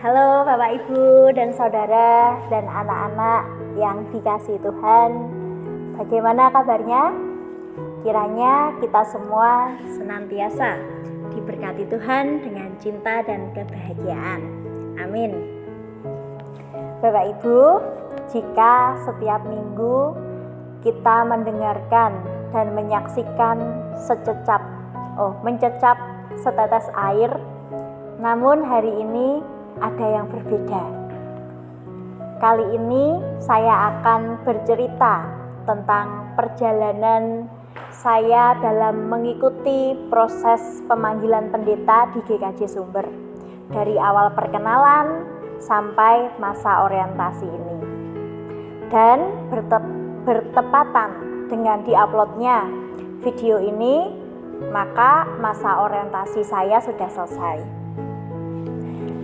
Halo Bapak Ibu dan Saudara dan anak-anak yang dikasihi Tuhan. Bagaimana kabarnya? Kiranya kita semua senantiasa diberkati Tuhan dengan cinta dan kebahagiaan. Amin. Bapak Ibu, jika setiap minggu kita mendengarkan dan menyaksikan mencecap setetes air, namun hari ini ada yang berbeda. Kali ini saya akan bercerita tentang perjalanan saya dalam mengikuti proses pemanggilan pendeta di GKJ Sumber, dari awal perkenalan sampai masa orientasi ini. Dan bertepatan dengan diuploadnya video ini, maka masa orientasi saya sudah selesai.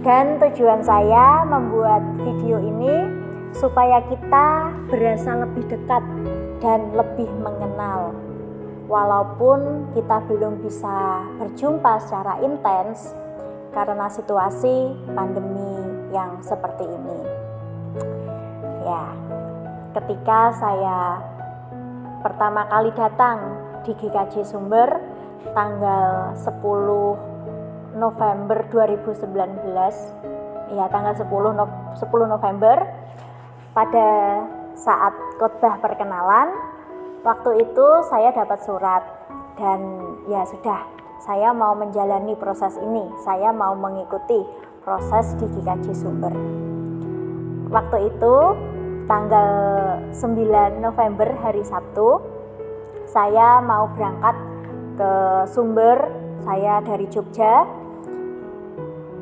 Dan tujuan saya membuat video ini supaya kita berasa lebih dekat dan lebih mengenal. Walaupun kita belum bisa berjumpa secara intens karena situasi pandemi yang seperti ini. Ya, ketika saya pertama kali datang di GKJ Sumber tanggal 10 November 2019, ya tanggal 10 November, pada saat khotbah perkenalan, waktu itu saya dapat surat dan ya sudah, saya mau menjalani proses ini, saya mau mengikuti proses di GKJ Sumber. Waktu itu tanggal 9 November hari Sabtu, saya mau berangkat ke Sumber, saya dari Jogja.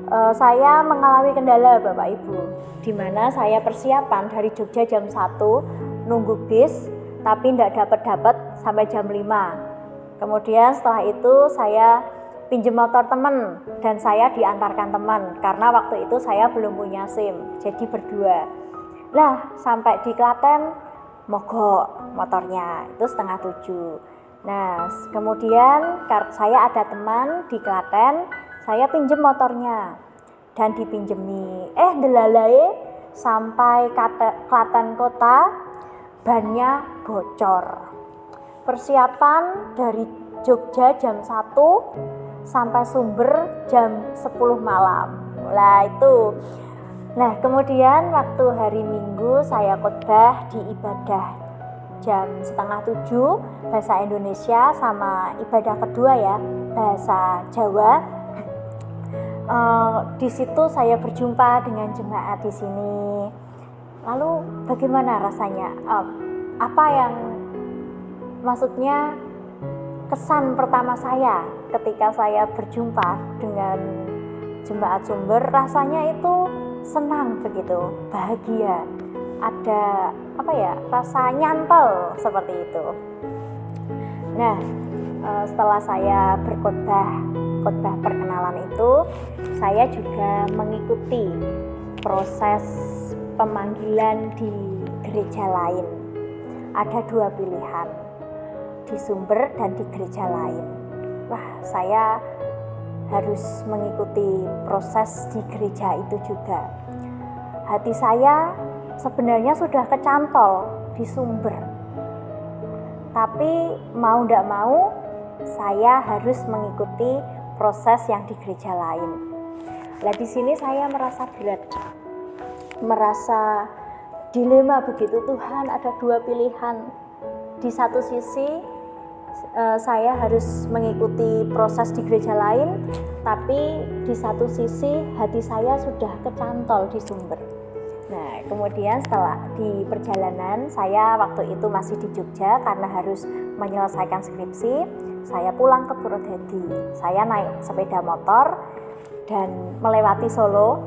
Saya mengalami kendala Bapak Ibu, di mana saya persiapan dari Jogja jam 1 nunggu bis, tapi tidak dapat sampai jam 5. Kemudian setelah itu saya pinjam motor teman dan saya diantarkan teman, karena waktu itu saya belum punya SIM, jadi berdua. Nah, sampai di Klaten mogok motornya, itu 6:30. Nah, kemudian saya ada teman di Klaten, saya pinjem motornya dan dipinjemi. Delalai sampai Klaten kota, bannya bocor. Persiapan dari Jogja jam 1 sampai Sumber jam 10 malam. Nah, kemudian waktu hari Minggu saya khotbah di ibadah jam 6:30 bahasa Indonesia sama ibadah kedua ya bahasa Jawa. Di situ saya berjumpa dengan jemaat di sini. Lalu bagaimana rasanya? Apa yang maksudnya kesan pertama saya ketika saya berjumpa dengan jemaat Sumber? Rasanya itu senang begitu, bahagia. Ada rasa nyantol seperti itu. Nah, setelah saya berkhotbah perkenalan itu, saya juga mengikuti proses pemanggilan di gereja lain. Ada 2 pilihan, di Sumber dan di gereja lain. Saya harus mengikuti proses di gereja itu juga. Hati saya sebenarnya sudah kecantol di Sumber, tapi mau tidak mau saya harus mengikuti proses yang di gereja lain. Di sini saya merasa berat, merasa dilema begitu. Tuhan, ada 2 pilihan. Di satu sisi saya harus mengikuti proses di gereja lain, tapi di satu sisi hati saya sudah kecantol di Sumber. Nah, kemudian setelah di perjalanan, saya waktu itu masih di Jogja karena harus menyelesaikan skripsi. Saya pulang ke Purwodadi. Saya naik sepeda motor dan melewati Solo.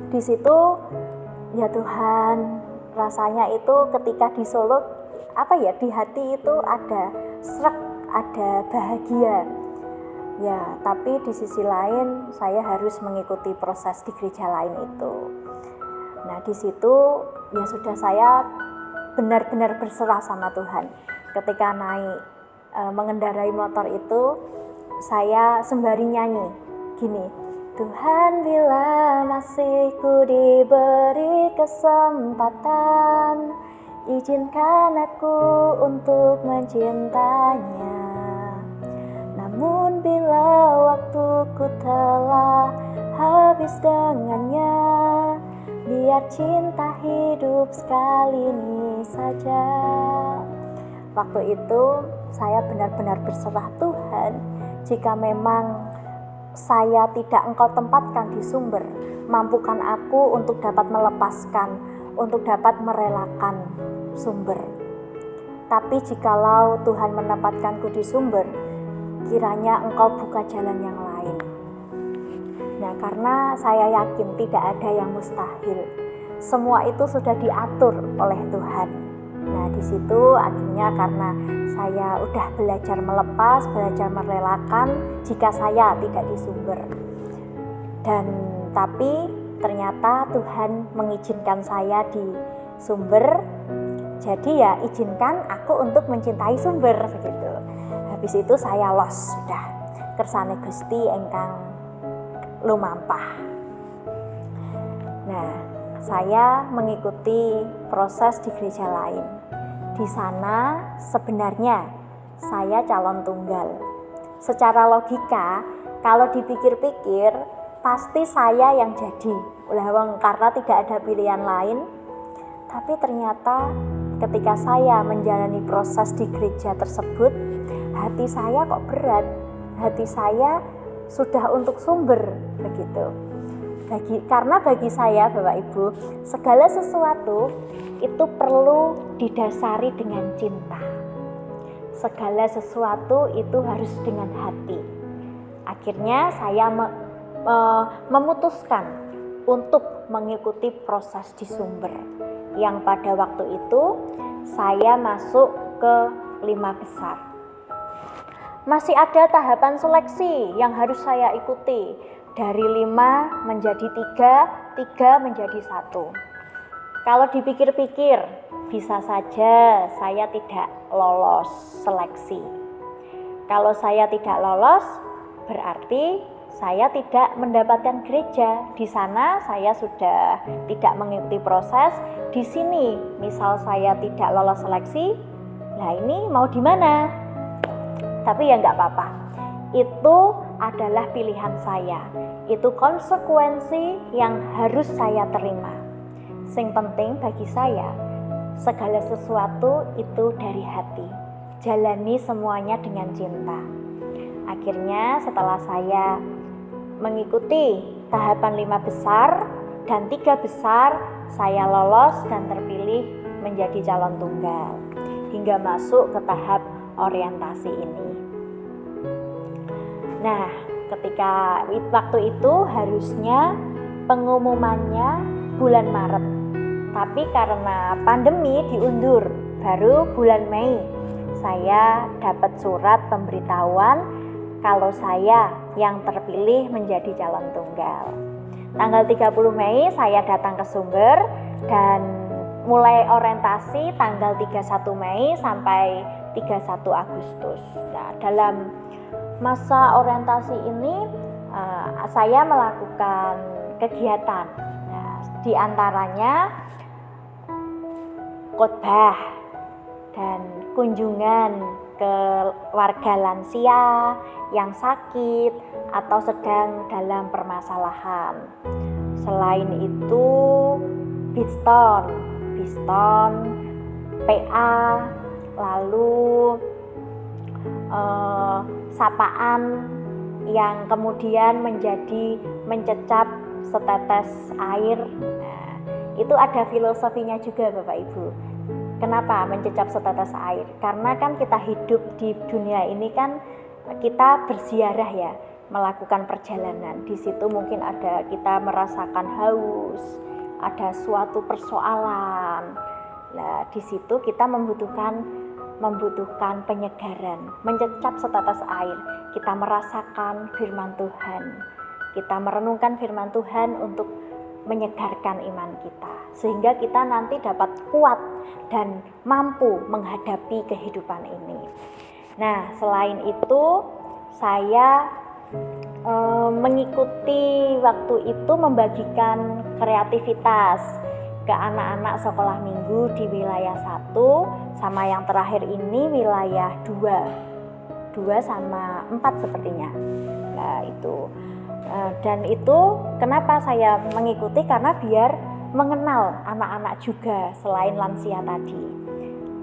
Di situ, ya Tuhan, rasanya itu ketika di Solo, di hati itu ada srek, ada bahagia. Ya, tapi di sisi lain saya harus mengikuti proses di gereja lain itu. Nah, di situ ya sudah, saya benar-benar berserah sama Tuhan. Ketika mengendarai motor itu, saya sembari nyanyi gini, Tuhan, bila masih ku diberi kesempatan, izinkan aku untuk mencintainya. Namun bila waktuku telah habis dengannya, biar cinta hidup sekali ini saja. Waktu itu saya benar-benar berserah Tuhan, jika memang saya tidak Engkau tempatkan di sumber, mampukan aku untuk dapat melepaskan, untuk dapat merelakan sumber. Tapi jikalau Tuhan menempatkanku di sumber, kiranya Engkau buka jalan yang lain. Nah, karena saya yakin tidak ada yang mustahil. Semua itu sudah diatur oleh Tuhan. Nah, di situ akhirnya karena saya udah belajar melepas, belajar merelakan jika saya tidak di sumber. Dan tapi ternyata Tuhan mengizinkan saya di sumber. Jadi ya izinkan aku untuk mencintai sumber begitu. Habis itu saya los sudah kersane Gusti ingkang lumampah. Nah, saya mengikuti proses di gereja lain. Di sana sebenarnya saya calon tunggal. Secara logika, kalau dipikir-pikir, pasti saya yang jadi. Karena tidak ada pilihan lain. Tapi ternyata ketika saya menjalani proses di gereja tersebut, hati saya kok berat. Hati saya sudah untuk sumber begitu. Karena bagi saya Bapak Ibu, segala sesuatu itu perlu didasari dengan cinta. Segala sesuatu itu harus dengan hati. Akhirnya saya memutuskan untuk mengikuti proses di sumber, yang pada waktu itu saya masuk ke 5 besar. Masih ada tahapan seleksi yang harus saya ikuti. Dari 5 menjadi 3, 3 menjadi 1. Kalau dipikir-pikir, bisa saja saya tidak lolos seleksi. Kalau saya tidak lolos, berarti saya tidak mendapatkan gereja. Di sana saya sudah tidak mengikuti proses. Di sini, misal saya tidak lolos seleksi, nah ini mau di mana? Tapi ya nggak apa-apa. Itu adalah pilihan saya. Itu konsekuensi yang harus saya terima. Sing penting bagi saya, segala sesuatu itu dari hati. Jalani semuanya dengan cinta. Akhirnya setelah saya mengikuti tahapan 5 besar dan 3 besar, saya lolos dan terpilih menjadi calon tunggal hingga masuk ke tahap orientasi ini. Nah, ketika waktu itu harusnya pengumumannya bulan Maret, tapi karena pandemi diundur, baru bulan Mei saya dapat surat pemberitahuan kalau saya yang terpilih menjadi calon tunggal. Tanggal 30 Mei saya datang ke sumber dan mulai orientasi tanggal 31 Mei sampai 31 Agustus. Nah, dalam masa orientasi ini saya melakukan kegiatan. Nah, di antaranya khotbah dan kunjungan ke warga lansia yang sakit atau sedang dalam permasalahan. Selain itu, biston, PA, lalu sapaan yang kemudian menjadi mencecap setetes air. Nah, itu ada filosofinya juga Bapak Ibu. Kenapa mencecap setetes air? Karena kan kita hidup di dunia ini kan kita berziarah ya, melakukan perjalanan. Di situ mungkin ada kita merasakan haus, ada suatu persoalan. Nah, di situ kita membutuhkan penyegaran, mencecap setetes air. Kita merasakan firman Tuhan. Kita merenungkan firman Tuhan untuk menyegarkan iman kita, sehingga kita nanti dapat kuat dan mampu menghadapi kehidupan ini. Nah, selain itu saya mengikuti waktu itu membagikan kreativitas ke anak-anak sekolah minggu di wilayah 1 sama yang terakhir ini wilayah 2 sama 4 sepertinya. Nah itu dan itu kenapa saya mengikuti, karena biar mengenal anak-anak juga selain lansia tadi.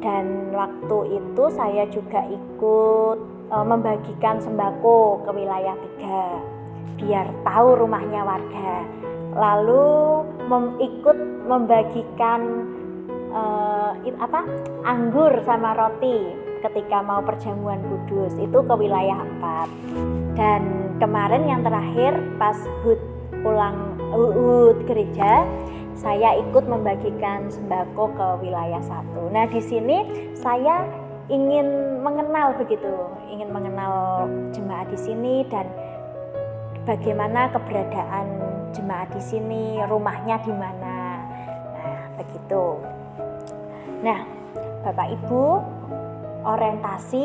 Dan waktu itu saya juga ikut membagikan sembako ke wilayah 3 biar tahu rumahnya warga. Lalu ikut membagikan anggur sama roti ketika mau perjamuan kudus itu ke wilayah 4. Dan kemarin yang terakhir pas HUT gereja, saya ikut membagikan sembako ke wilayah 1. Nah di sini saya ingin mengenal jemaat di sini dan bagaimana keberadaan jemaat di sini, rumahnya di mana. Nah, begitu. Nah, Bapak Ibu, orientasi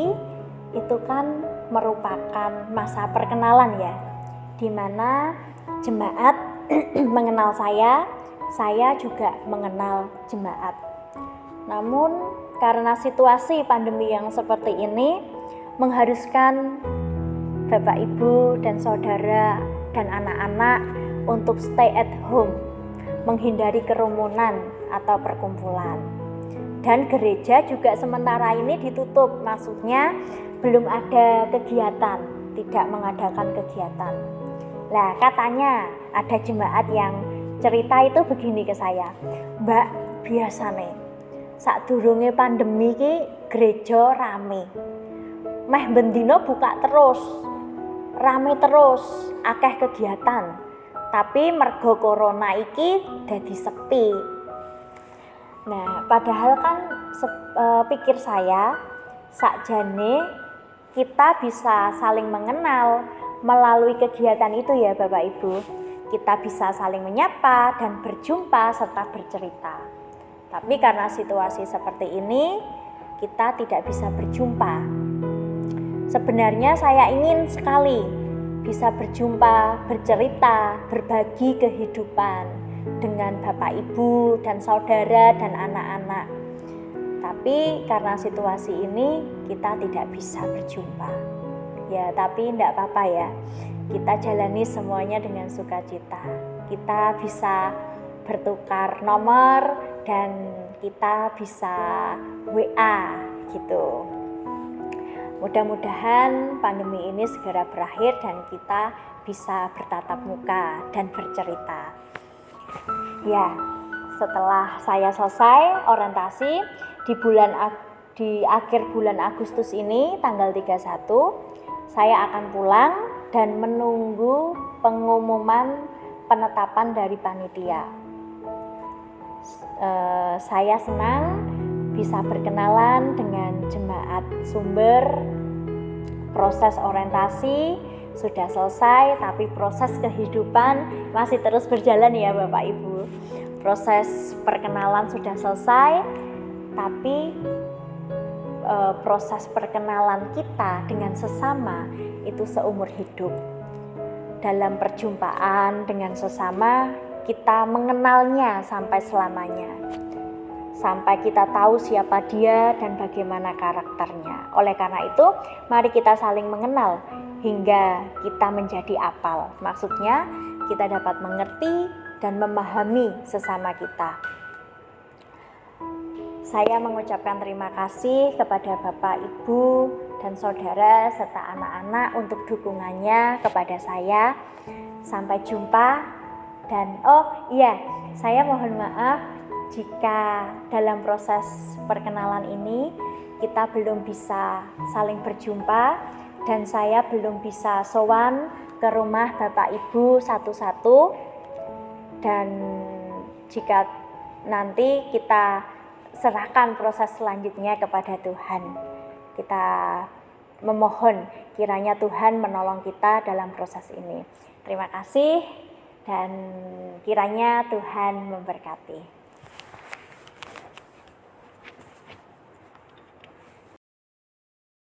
itu kan merupakan masa perkenalan ya, di mana jemaat mengenal saya juga mengenal jemaat. Namun karena situasi pandemi yang seperti ini mengharuskan Bapak Ibu dan saudara dan anak-anak untuk stay at home, menghindari kerumunan atau perkumpulan. Dan gereja juga sementara ini ditutup, maksudnya belum ada kegiatan, tidak mengadakan kegiatan. Lah katanya ada jemaat yang cerita itu begini ke saya, Mbak, biasa nih sakdurunge pandemi ki gereja rame, meh bendino buka terus, rame terus, akeh kegiatan, tapi mergo corona iki dadi sepi. Nah padahal kan pikir saya sakjane kita bisa saling mengenal melalui kegiatan itu ya Bapak Ibu. Kita bisa saling menyapa dan berjumpa serta bercerita. Tapi karena situasi seperti ini, kita tidak bisa berjumpa. Sebenarnya saya ingin sekali bisa berjumpa, bercerita, berbagi kehidupan dengan Bapak Ibu dan saudara dan anak-anak. Tapi karena situasi ini kita tidak bisa berjumpa. Ya, tapi tidak apa-apa ya. Kita jalani semuanya dengan sukacita. Kita bisa bertukar nomor dan kita bisa WA gitu. Mudah-mudahan pandemi ini segera berakhir dan kita bisa bertatap muka dan bercerita. Ya, setelah saya selesai orientasi di akhir bulan Agustus ini tanggal 31, saya akan pulang dan menunggu pengumuman penetapan dari panitia. Saya senang bisa berkenalan dengan jemaat Sumber. Proses orientasi sudah selesai, tapi proses kehidupan masih terus berjalan ya Bapak Ibu. Proses perkenalan sudah selesai, tapi proses perkenalan kita dengan sesama itu seumur hidup. Dalam perjumpaan dengan sesama, kita mengenalnya sampai selamanya, sampai kita tahu siapa dia dan bagaimana karakternya. Oleh karena itu, mari kita saling mengenal hingga kita menjadi apal. Maksudnya, kita dapat mengerti dan memahami sesama kita. Saya mengucapkan terima kasih kepada Bapak, Ibu, dan saudara serta anak-anak untuk dukungannya kepada saya. Sampai jumpa. Dan saya mohon maaf jika dalam proses perkenalan ini kita belum bisa saling berjumpa dan saya belum bisa sowan ke rumah Bapak Ibu satu-satu. Dan jika nanti kita serahkan proses selanjutnya kepada Tuhan, kita memohon kiranya Tuhan menolong kita dalam proses ini. Terima kasih dan kiranya Tuhan memberkati.